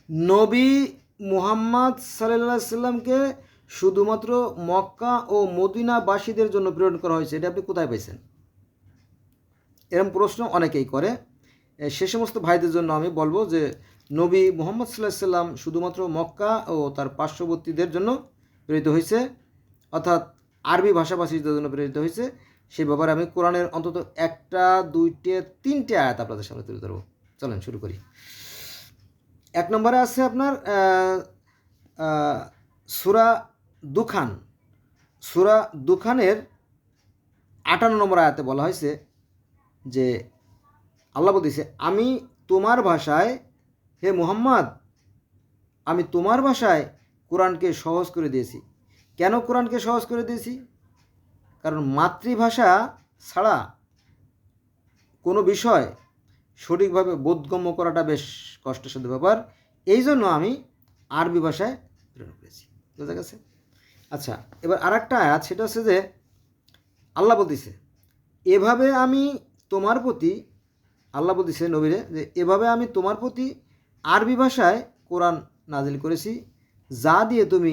নবী মুহাম্মদ সাল্লাল্লাহু আলাইহি সাল্লামকে শুধুমাত্র মক্কা ও মদিনাবাসীদের জন্য প্রেরণ করা হয়েছে, এটা আপনি কোথায় পেয়েছেন? এরকম প্রশ্ন অনেকেই করে। সে সমস্ত ভাইদের জন্য আমি বলবো যে নবী মুহাম্মদ সাল্লাল্লাহু আলাইহি সাল্লাম শুধুমাত্র মক্কা ও তার পার্শ্ববর্তীদের জন্য প্রেরিত হয়েছে, অর্থাৎ আরবি ভাষাভাষীদের জন্য প্রেরিত হয়েছে। সেই ব্যাপারে আমি কোরআনের অন্তত একটা, দুইটে, তিনটে আয়াত আপনাদের সামনে তুলে ধরবো। চলেন শুরু করি। এক নম্বরে আছে আপনার সূরা দুখান। সূরা দুখানের ৫৮ নম্বর আয়াতে বলা হয়েছে যে আল্লাহ বলতেছে, আমি তোমার ভাষায়, হে মুহাম্মদ, আমি তোমার ভাষায় কোরআনকে সহজ করে দিয়েছি। কেন কোরআনকে সহজ করে দিয়েছি? কারণ মাতৃভাষা ছাড়া কোনো বিষয় সঠিকভাবে বোধগম্য করাটা বেশ কষ্টসাধ্য ব্যাপার। এই জন্য আমি আরবি ভাষায় প্রেরণ করেছি। বুঝা গেছে? আচ্ছা, এবার আর একটা আয়াত, সেটা হচ্ছে যে আল্লাহ বলতেছে, এভাবে আমি তোমার প্রতি, আল্লাহ বলতেছে নবীরে যে এভাবে আমি তোমার প্রতি আরবি ভাষায় কোরআন নাজিল করেছি, যা দিয়ে তুমি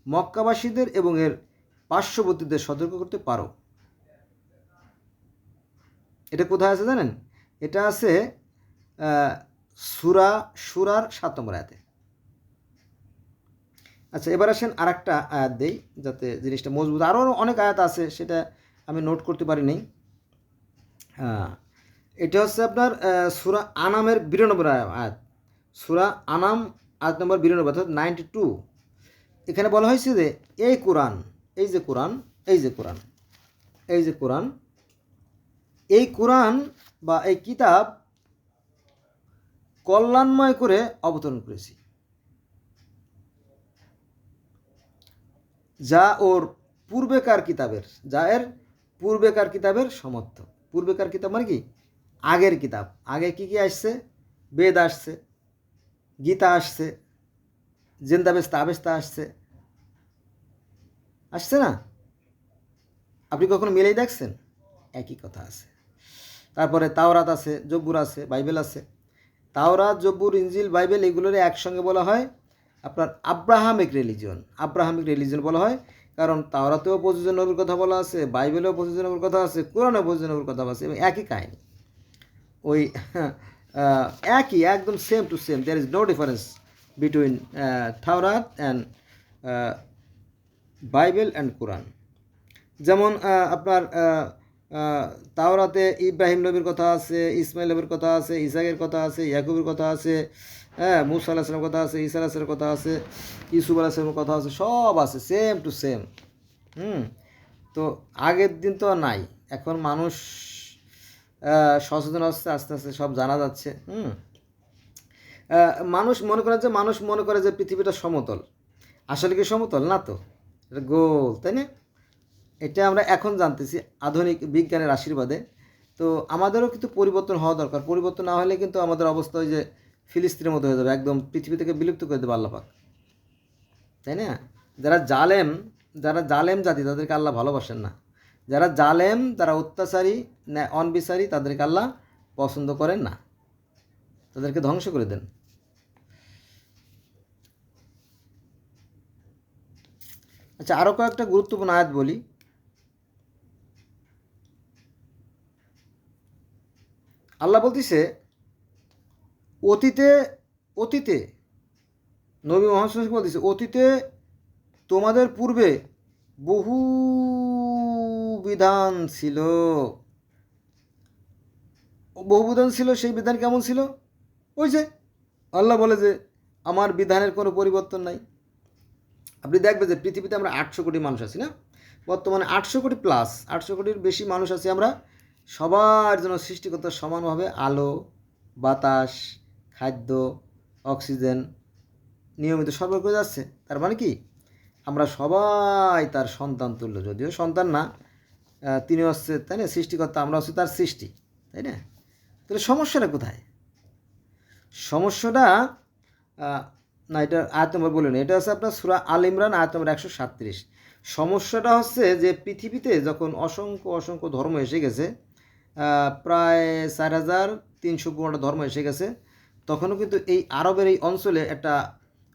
মক্কাবাসীদের এবং এর পার্শ্ববর্তীদের সতর্ক করতে পারো। এটা কোথায় আছে জানেন? এটা আছে সূরার ৭ নম্বর আয়াতে। আচ্ছা, এবার আসেন আর একটা আয়াত দেই যাতে জিনিসটা মজবুত। আরও অনেক আয়াত আছে, সেটা আমি নোট করতে পারিনি। হ্যাঁ, এটা হচ্ছে আপনার সূরা আনামের ৯২ আয়াত। সূরা আনাম আয়াত নম্বর ৯২, অর্থাৎ 92। এখানে বলা হয়েছে যে এই কোরআন, এই যে কোরআন, এই যে কোরআন, এই যে কোরআন, এই কোরআন বা এই কিতাব কল্যাণময় করে অবতরণ করেছি, যা ওর পূর্বেকার কিতাবের, যা এর পূর্বেকার কিতাবের সমর্থ। পূর্বেকার কিতাব মানে কি? আগের কিতাব। আগে কি কি আসছে? বেদ আসছে, গীতা আসছে, জেন্দাবেস্তা আবেস্তা আসছে, আসছে না? আপনি কখনো মিলেই দেখছেন? একই কথা আছে। তারপরে তাওরাত আছে, জব্বুর আছে, বাইবেল আছে। তাওরাত, জব্বুর, ইনজিল, বাইবেল এগুলোর একসঙ্গে বলা হয় আপনার আব্রাহামিক রিলিজিয়ন। আব্রাহামিক রিলিজিয়ন বলা হয় কারণ তাওরাতেও ২৫ জন নবীর কথা বলা আছে, বাইবেলেও ২৫ জন নবীর কথা আছে, কোরআনেও ২৫ জন নবীর কথা আছে, এবং একই কাহিনী, ওই একই, একদম same to same. There is no difference between তাওরাত অ্যান্ড বাইবেল অ্যান্ড কোরআন। যেমন আপনার তাওরাতে ইব্রাহিম নবীর কথা আছে, ইসমাইল নবীর কথা আছে, ইসাকের কথা আছে, ইয়াকুবের কথা আছে, হ্যাঁ, মুসা আলাহিস সালামের কথা আছে, ঈসা আলাহিস সালামের কথা আছে, ইউসুফ আলাহিস সালামের কথা আছে, সব আছে সেম টু সেম। তো আগের দিন তো নাই, এখন মানুষ সচেতন হচ্ছে, আস্তে আস্তে সব জানা যাচ্ছে। মানুষ মনে করে যে পৃথিবীটা সমতল। আসলে কি সমতল না? তো এটা গোল, তাই না? এটা আমরা এখন জানতেছি আধুনিক বিজ্ঞানের আশীর্বাদে। তো আমাদেরও কিন্তু পরিবর্তন হওয়া দরকার। পরিবর্তন না হলে কিন্তু আমাদের অবস্থা ওই যে ফিলিস্তিনের মতো হয়ে যাবে, একদম পৃথিবী থেকে বিলুপ্ত করে দেবে আল্লাহ পাক, তাই না? যারা জালেম জাতি, তাদেরকে আল্লাহ ভালোবাসেন না। যারা জালেম, যারা অত্যাচারী, অনবিচারী, তাদেরকে আল্লাহ পছন্দ করেন না, তাদেরকে ধ্বংস করে দেন। আচ্ছা, আরও কয়েকটা গুরুত্বপূর্ণ আয়াত বলি। আল্লাহ বলতেছে, অতীতে নবী মুহাম্মদ বলতেছে, অতীতে তোমাদের পূর্বে বহু বিধান ছিল। বহু বিধান ছিল, সেই বিধান কেমন ছিল? ওই যে আল্লাহ বলে যে আমার বিধানের কোনো পরিবর্তন নাই। আপনি দেখবেন যে পৃথিবীতে আমরা ৮০০ কোটি মানুষ আছি না? বর্তমানে ৮০০ কোটি প্লাস, ৮০০ কোটির বেশি মানুষ আছি আমরা। সবার জন্য সৃষ্টিকর্তা সমানভাবে আলো, বাতাস, খাদ্য, অক্সিজেন নিয়মিত সরবরাহ করে যাচ্ছে। তার মানে কি? আমরা সবাই তার সন্তান তুল্য। যদিও সন্তান না, তিনি হচ্ছে, তাই না, সৃষ্টিকর্তা, আমরা হচ্ছে তার সৃষ্টি, তাই না? তাহলে সমস্যাটা কোথায়? সমস্যাটা না, এটা আয়াত নম্বর বলে না, এটা হচ্ছে আপনার সূরা আল ইমরান আয়াত নম্বর ১৩৭। সমস্যাটা হচ্ছে যে পৃথিবীতে যখন অসংখ্য ধর্ম এসে গেছে, প্রায় ৪,৩১৫টা ধর্ম এসে গেছে, তখনও কিন্তু এই আরবের এই অঞ্চলে একটা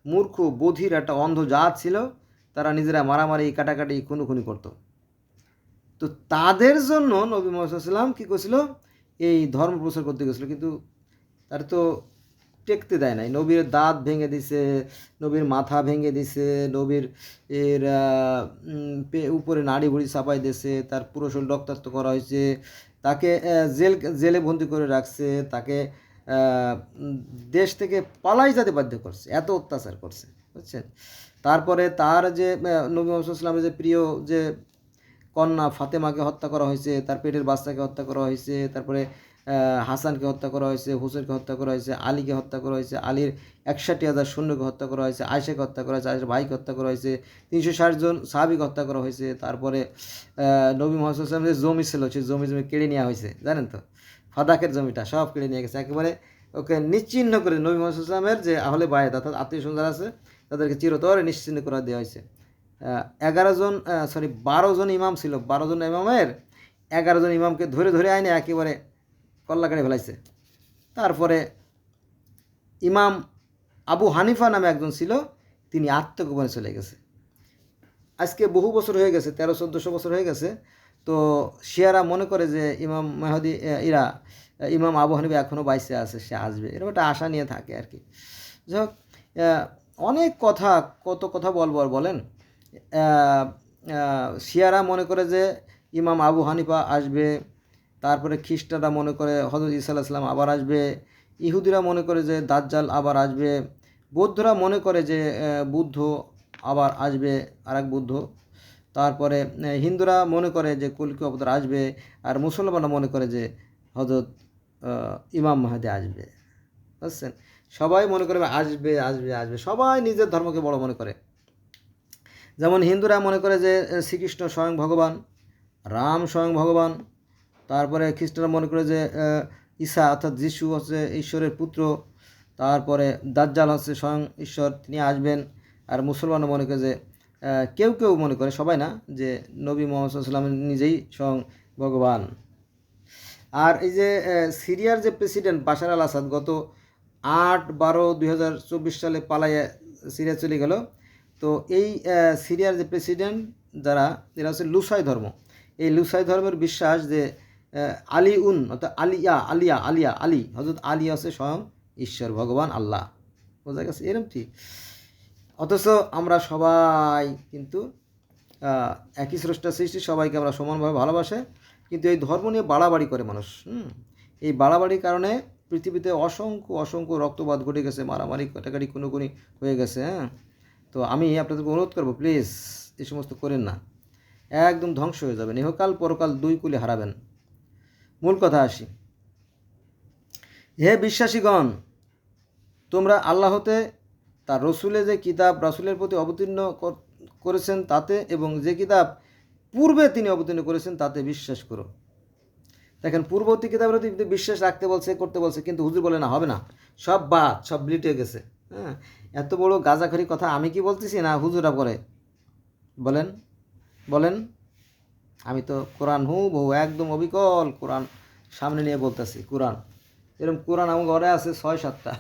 মূর্খ বধির একটা অন্ধ জাত ছিল, তারা নিজেরা মারামারি কাটাকাটি খুনোখুনি করত। তো তাদের জন্য নবী মুহাম্মদ সাল্লাল্লাহু আলাইহি ওয়াসাল্লাম কী করেছিল, এই ধর্ম প্রচার করতে গেছিলো, কিন্তু তার তো টেকতে দেয় নাই। নবীর দাঁত ভেঙে দিছে, নবীর মাথা ভেঙে দিছে, নবীর এর উপরে নাড়ি ভুড়ি চাপাই দিয়েছে, তার পুরো শরীর রক্তাক্ত করা হয়েছে, তাকে জেলে বন্দি করে রাখছে, তাকে দেশ থেকে পালাই যেতে বাধ্য করছে, এত অত্যাচার করছে, বুঝছেন। তারপরে তার যে নবী মুহাম্মদ সাল্লাল্লাহু আলাইহি ওয়াসাল্লামের যে প্রিয় যে কন্যা ফাতেমাকে হত্যা করা হয়েছে, তার পেটের বাচ্চাকে হত্যা করা হয়েছে, তারপরে হাসানকে হত্যা করা হয়েছে, হুসেনকে হত্যা করা হয়েছে, আলীকে হত্যা করা হয়েছে, আলীর 61,000 সৈন্যকে হত্যা করা হয়েছে, আয়েশাকে হত্যা করা হয়েছে, আয়েশার ভাইকে হত্যা করা হয়েছে, 360 জন সাহাবীকে হত্যা করা হয়েছে। তারপরে নবী মুহাম্মদ সাল্লাল্লাহু আলাইহি ওয়াসাল্লামের যে জমি ছিল, সেই জমি কেড়ে নেওয়া হয়েছে, জানেন তো, ফাদাকের জমিটা সব কেড়ে নিয়ে গেছে, একেবারে ওকে নিশ্চিহ্ন করে নবী মুহাম্মদ সাল্লাল্লাহু আলাইহি ওয়াসাল্লামের যে আহলে বায়ত অর্থাৎ আত্মীয় স্বজন যারা আছে তাদেরকে চিরতরে নিশ্চিহ্ন করে দেওয়া হয়েছে। 12 জন ইমাম ছিল, 12 জন ইমামের 11 জন ইমামকে ধরে ধরে আইনে একেবারে কল্লা কেটে ফেলাইছে। তারপরে ইমাম আবু হানিফা নামে একজন ছিল, তিনি আত্মগোপনে চলে গেছে। আজকে বহু বছর হয়ে গেছে, 1300-1400 বছর হয়ে গেছে। তো শিয়ারা মনে করে যে ইমাম মেহদি ইমাম আবু হানিফা এখনও বাইসে আছে, সে আসবে, এরকম একটা আশা নিয়ে থাকে আর কি। যাই হোক, অনেক কথা, কত কথা বলবো আর বলেন। শিয়ারা মনে করে যে ইমাম আবু হানিফা আসবে, তারপরে খ্রিস্টানরা মনে করে হযরত ঈসা আলাইহিস সালাম আবার আসবে, ইহুদিরা মনে করে যে দাজ্জাল আবার আসবে, বৌদ্ধরা মনে করে যে বুদ্ধ আবার আসবে, আরেক বুদ্ধ, তারপরে হিন্দুরা মনে করে যে কলকি অবতার আসবে, আর মুসলমানরা মনে করে যে হযরত ইমাম মাহদী আসবে, বুঝছেন। সবাই মনে করে আসবে আসবে আসবে, সবাই নিজের ধর্মকে বড় মনে করে। যেমন হিন্দুরা মনে করে যে শ্রীকৃষ্ণ স্বয়ং ভগবান, রাম স্বয়ং ভগবান, তারপরে খ্রিস্টানরা মনে করে যে ঈসা অর্থাৎ যিশু হচ্ছে ঈশ্বরের পুত্র, তারপরে দাজ্জাল হচ্ছে স্বয়ং ঈশ্বর, তিনি আসবেন। আর মুসলমানরা মনে করে যে কেউ কেউ মনে করে, সবাই না, যে নবী মুহাম্মদ সাল্লাল্লাহু আলাইহি ওয়াসাল্লাম নিজেই স্বয়ং ভগবান। আর এই যে সিরিয়ার যে প্রেসিডেন্ট বাশার আল আসাদ গত 8/12/2024 সালে পালাইয়া সিরিয়া চলে গেল। তো এই সিরিয়ার যে প্রেসিডেন্ট যারা, এরা হচ্ছে লুসাই ধর্ম। এই লুসাই ধর্মের বিশ্বাস যে অর্থাৎ আলী হযরত আলী আছে স্বয়ং ঈশ্বর, ভগবান, আল্লাহ, বোঝা গেছে এরকম ঠিক। অথচ আমরা সবাই কিন্তু একই স্রষ্টার সৃষ্টি, সবাইকে আমরা সমানভাবে ভালোবাসে, কিন্তু এই ধর্ম নিয়ে বাড়াবাড়ি করে মানুষ। এই বাড়াবাড়ির কারণে পৃথিবীতে অসংখ্য অসংখ্য রক্তপাত ঘটে গেছে, মারামারি কাটাকাটি খুনোখুনি হয়ে গেছে। তো আমি আপনাদেরকে অনুরোধ করবো, প্লিজ এই সমস্ত করেন না, একদম ধ্বংস হয়ে যাবেন, ইহকাল পরকাল দুই কুলে হারাবেন। মূল কথা আসি, হে বিশ্বাসীগণ, তোমরা আল্লাহ হতে তার রসুলের যে কিতাব রাসূলের প্রতি অবতীর্ণ করেছেন তাতে, এবং যে কিতাব পূর্বে তিনি অবতীর্ণ করেছেন তাতে বিশ্বাস করো। দেখেন, পূর্ববর্তী কিতাবের প্রতি বিশ্বাস রাখতে বলছে, করতে বলছে, কিন্তু হুজুর বলে না, হবে না, সব বাদ, সব লিটে গেছে। এত বড় গাঁজাখড়ি কথা আমি কি বলতেছি না হুজুরা করে, বলেন বলেন। আমি তো কোরআন হুবহু একদম অবিকল কোরআন সামনে নিয়ে বলতেছি। কোরআন এরকম কোরআন আমার ঘরে আছে 6-7টা,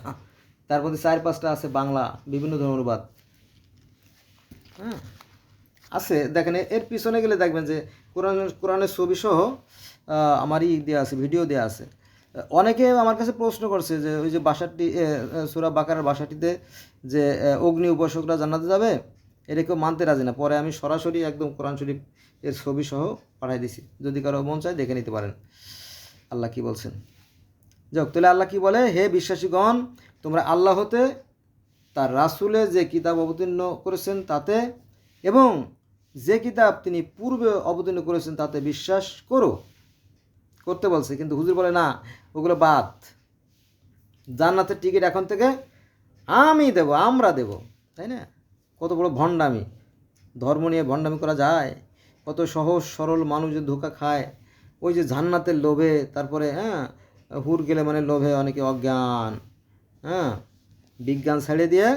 তার মধ্যে 4-5টা আছে বাংলা বিভিন্ন ধরনের অনুবাদ আছে। দেখেন, এর পিছনে গেলে দেখবেন যে কোরআনের ছবি সহ আমারই দেওয়া আছে, ভিডিও দেওয়া আছে। অনেকে আমার কাছে প্রশ্ন করছে যে ওই যে 62 সূরা বাকারার 62তে যে অগ্নি উপাসকরা জান্নাতে যাবে, এটা কেউ মানতে রাজি না। পরে আমি সরাসরি একদম কোরআন শরীফ এর ছবি সহ পাঠাই দিছি, যদি কারো মন চায় দেখে নিতে পারেন আল্লাহ কি বলছেন। যাক, তাহলে আল্লাহ কি বলে, হে বিশ্বাসীগণ, তোমরা আল্লাহ হতে তার রাসূলে যে কিতাব অবতীর্ণ করেছেন তাতে, এবং যে কিতাব তিনি পূর্বে অবতীর্ণ করেছেন তাতে বিশ্বাস করো, করতে বলছে। কিন্তু হুজুর বলে না, ওগুলো বাদ, জান্নাতের টিকিট এখন থেকে আমি দেব, আমরা দেব, তাই না? কত বড় ভণ্ডামি, ধর্ম নিয়ে ভণ্ডামি করা যায়? কত সহজ সরল মানুষ যে ধোঁকা খায় ওই যে জান্নাতের লোভে। তারপরে হুর গেলে মানে লোভে অনেকে অজ্ঞান, বিজ্ঞান ছেড়ে দিয়ে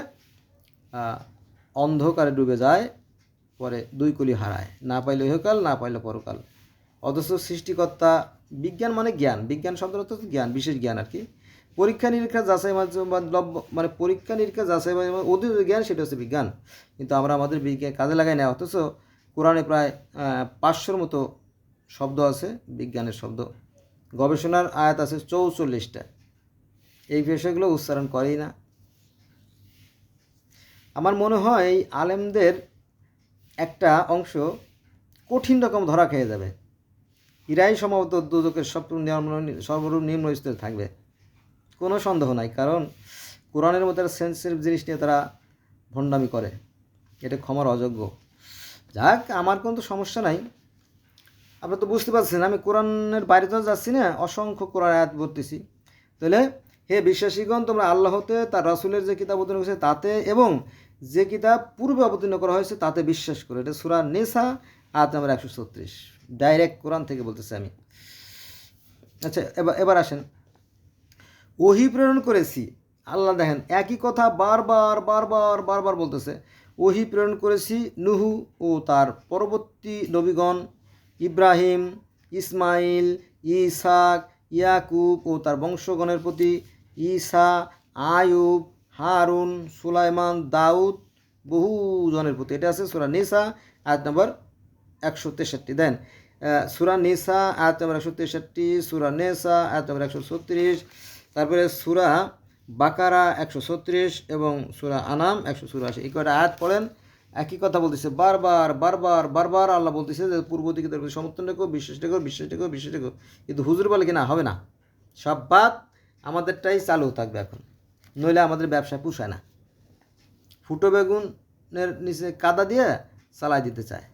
অন্ধকারে ডুবে যায়, পরে দুই কুলি হারায়, না পাইলে ইহকাল, না পাইলে পরকাল। অথচ সৃষ্টিকর্তা, বিজ্ঞান মানে জ্ঞান, বিজ্ঞান শব্দের অর্থ জ্ঞান, বিশেষ জ্ঞান আর কি। পরীক্ষা নিরীক্ষা যাচাই মানে পরীক্ষা নিরীক্ষা যাচাই অতীত জ্ঞান, সেটা হচ্ছে বিজ্ঞান। কিন্তু আমরা আমাদের বিজ্ঞান কাজে লাগাই না, অথচ কোরআনে প্রায় 500-র মতো শব্দ আছে বিজ্ঞানের শব্দ, গবেষণার আয়াত আছে 44টা। এই বিষয়গুলো উচ্চারণ করেই না। আমার মনে হয় এই আলেমদের একটা অংশ কঠিন রকম ধরা খেয়ে যাবে, এরাই সম্ভবত দুদকের সর্বরূপ নিম্ন স্তরে থাকবে, কোনো সন্দেহ নাই। কারণ কোরআনের মতো একটা সেন্সিটিভ জিনিস নিয়ে তারা ভণ্ডামি করে, এটা ক্ষমার অযোগ্য। যাক, আমার কোনো তো সমস্যা নাই। আপনারা তো বুঝতে পারছেন আমি কোরআনের বাইরে তো যাচ্ছি না, অসংখ্য কোরআন আয়াত পড়তেছি। তাহলে হে বিশ্বাসীগণ, তোমরা আল্লাহতে তার রাসূলের যে কিতাব অবতীর্ণ করেছে তাতে এবং যে কিতাব পূর্বে অবতীর্ণ করা হয়েছে তাতে বিশ্বাস করো। এটা সূরা নিসা আয়াত নম্বর 136, ডাইরেক্ট কোরআন থেকে বলতেছি আমি। আচ্ছা, এবার আসেন, ওহী প্রেরণ করেছি। আল্লাহ দেখেন একই কথা বারবার বারবার বারবার বলতেছে। ওহী প্রেরণ করেছি নুহু ও তার পরবর্তী নবীগণ, ইব্রাহিম, ইসমাইল, ইসাক, ইয়াকুব ও তার বংশগণের প্রতি, ঈসা, আয়ুব, হারুন, সুলাইমান, দাউদ বহুজনের প্রতি। এটা আছে সূরা নিসা আয়াত নম্বর 163। দেন সূরা নিসা আয়াত নম্বর 163, সূরা নিসা আয়াত নম্বর 136, তারপরে সূরা বাকারা 136 এবং সূরা আনাম 184। এই কয়টা আয়াত পড়েন, একই কথা বলতেছে বারবার বারবার বারবার। আল্লাহ বলতেছে যে পূর্ব দিকে তার প্রতি সমর্থন রেখো, বিশ্বাস রেখো, বিশ্বাস রেখো, বিশ্বাস রেখো। কিন্তু হুজুর বলে কিনা হবে না, সব বাদ, আমাদেরটাই চালু থাকবে এখন, নইলে আমাদের ব্যবসা পুষায় না। ফুটো বেগুনের নিচে কাদা দিয়ে চালাই দিতে চায়,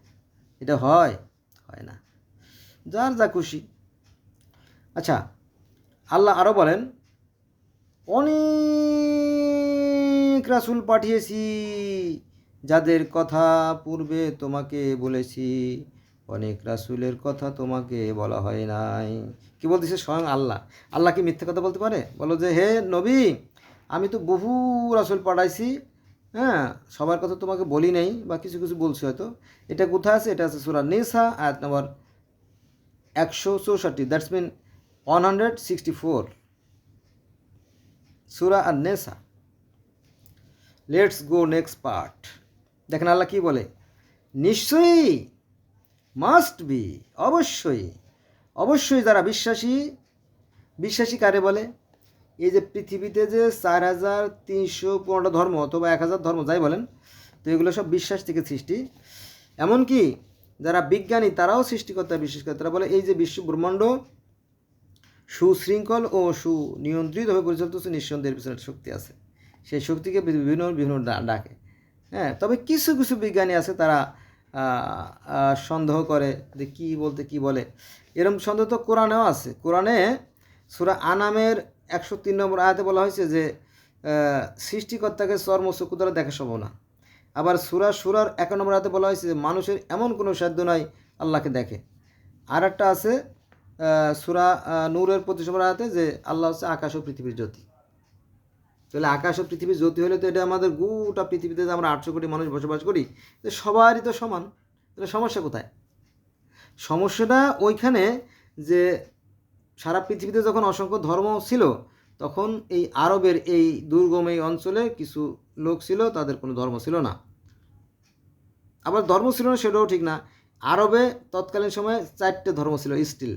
এটা হয় না, যার যা খুশি। আচ্ছা, আল্লাহ আরও বলেন, অনেক রাসূল পাঠিয়েছি যাদের কথা পূর্বে তোমাকে বলেছি, অনেক রাসূলের কথা তোমাকে বলা হয় নাই। কি বলতেছে? স্বয়ং আল্লাহ। আল্লাহ কি মিথ্যে কথা বলতে পারে? বলো যে হে নবী, আমি তো বহু রাসূল পাঠাইছি, হ্যাঁ, সবার কথা তোমাকে বলি নাই, বা কিছু কিছু বলছি হয়তো। এটা কোথায় আছে? এটা আছে সূরা নিসা আয়াত নম্বর 164, দ্যাটস মিন 164, সূরা আর-নিসা। Let's go next part. দেখেন আল্লাহ কি বলে, নিশ্চয়ই, মাস্ট বি, অবশ্যই, অবশ্যই যারা বিশ্বাসী কারে বলে? এই যে পৃথিবীতে যে 4315টা ধর্ম অথবা 1000 ধর্ম যাই বলেন, তো এগুলো সব বিশ্বাস থেকে সৃষ্টি। এমনকি যারা বিজ্ঞানী তারাও সৃষ্টিকর্তা বিশ্বাস করে। তারা বলে এই যে বিশ্ব ব্রহ্মাণ্ড সুশৃঙ্খল ও সুনিয়ন্ত্রিতভাবে পরিচালিত হচ্ছে, নিঃসন্দেহের পিছনে একটা শক্তি আছে, সেই শক্তিকে বিভিন্ন বিভিন্ন ডাকে। হ্যাঁ, তবে কিছু কিছু বিজ্ঞানী আছে তারা সন্দেহ করে যে কী বলে। এরকম সন্দেহ তো কোরআনেও আছে। কোরআনে সূরা আনামের 103 নম্বর আয়াতে বলা হয়েছে যে সৃষ্টিকর্তাকে চর্মচক্ষু দ্বারা দেখা সম্ভব না। আবার সূরার 1 নম্বর আয়াতে বলা হয়েছে যে মানুষের এমন কোনো সাধ্য নাই আল্লাহকে দেখে। আর একটা আছে সূরা নূরের 25 নম্বর আয়াতে যে আল্লাহ হচ্ছে আকাশ ও পৃথিবীর জ্যোতি। তাহলে আকাশ ও পৃথিবীর জ্যোতি হলে তো এটা আমাদের গোটা পৃথিবীতে যে আমরা 800 কোটি মানুষ বসবাস করি, তো সবারই তো সমান। তাহলে সমস্যা কোথায়? সমস্যাটা ওইখানে যে সারা পৃথিবীতে যখন অসংখ্য ধর্ম ছিল, তখন এই আরবের এই দুর্গম এই অঞ্চলে কিছু লোক ছিল, তাদের কোনো ধর্ম ছিল না। আবার ধর্ম ছিল না সেটাও ঠিক না। আরবে তৎকালীন সময়ে 4টে ধর্ম ছিল স্টিল,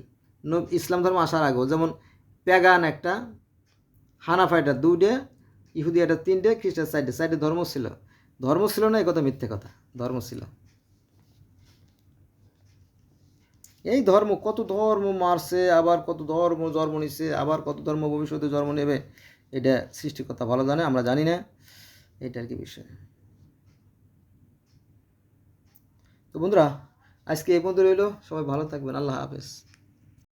ইসলাম ধর্ম আসার আগেও। যেমন প্যাগান একটা, হানাফা এটা 2টে, ইহুদি এটা 3টে, খ্রিস্টান 4টে ধর্ম ছিল না, এই কথা মিথ্যে কথা, ধর্ম ছিল। এই কত ধর্ম মারছে, আবার কত ধর্ম জন্ম নিচ্ছে, আবার কত ধর্ম ভবিষ্যতে জন্ম নেবে, এটা সৃষ্টিকর্তা ভালো জানে, আমরা জানি না। এটা আর কি বিষয়। তো বন্ধুরা, আজকে এই পর্যন্ত রইল। সবাই ভালো থাকবেন। আল্লাহ হাফেজ।